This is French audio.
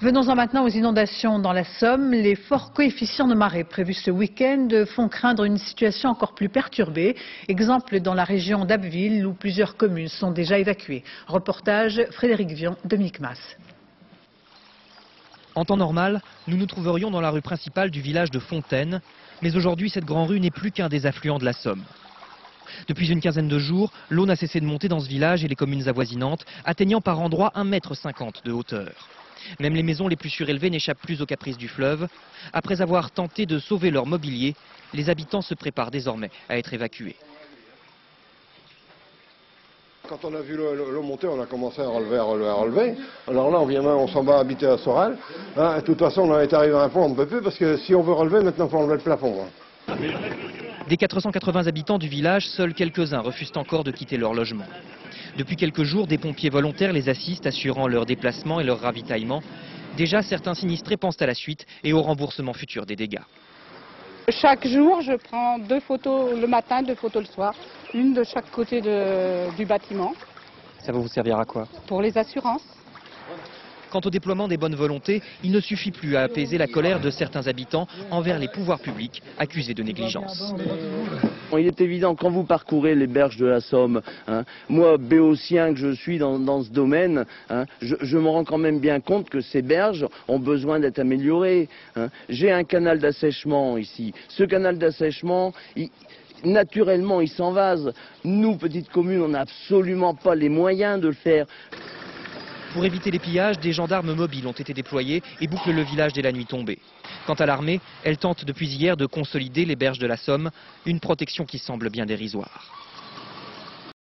Venons-en maintenant aux inondations dans la Somme. Les forts coefficients de marée prévus ce week-end font craindre une situation encore plus perturbée. Exemple dans la région d'Abbeville où plusieurs communes sont déjà évacuées. Reportage Frédéric Vion, Dominique Mas. En temps normal, nous nous trouverions dans la rue principale du village de Fontaine. Mais aujourd'hui, cette grande rue n'est plus qu'un des affluents de la Somme. Depuis une quinzaine de jours, l'eau n'a cessé de monter dans ce village et les communes avoisinantes, atteignant par endroits 1,50 m de hauteur. Même les maisons les plus surélevées n'échappent plus aux caprices du fleuve. Après avoir tenté de sauver leur mobilier, les habitants se préparent désormais à être évacués. Quand on a vu l'eau monter, on a commencé à relever. Alors là, on s'en va habiter à Sorel. Hein, de toute façon, on est arrivé à un point, on ne peut plus, parce que si on veut relever, maintenant, il faut enlever le plafond. Hein. Des 480 habitants du village, seuls quelques-uns refusent encore de quitter leur logement. Depuis quelques jours, des pompiers volontaires les assistent, assurant leur déplacement et leur ravitaillement. Déjà, certains sinistrés pensent à la suite et au remboursement futur des dégâts. Chaque jour, je prends 2 photos le matin, 2 photos le soir, une de chaque côté du bâtiment. Ça va vous servir à quoi? Pour les assurances. Quant au déploiement des bonnes volontés, il ne suffit plus à apaiser la colère de certains habitants envers les pouvoirs publics accusés de négligence. Il est évident, quand vous parcourez les berges de la Somme, hein, moi, béotien que je suis dans ce domaine, hein, je me rends quand même bien compte que ces berges ont besoin d'être améliorées. Hein. J'ai un canal d'assèchement ici. Ce canal d'assèchement, naturellement, il s'envase. Nous, petites communes, on n'a absolument pas les moyens de le faire. Pour éviter les pillages, des gendarmes mobiles ont été déployés et bouclent le village dès la nuit tombée. Quant à l'armée, elle tente depuis hier de consolider les berges de la Somme, une protection qui semble bien dérisoire.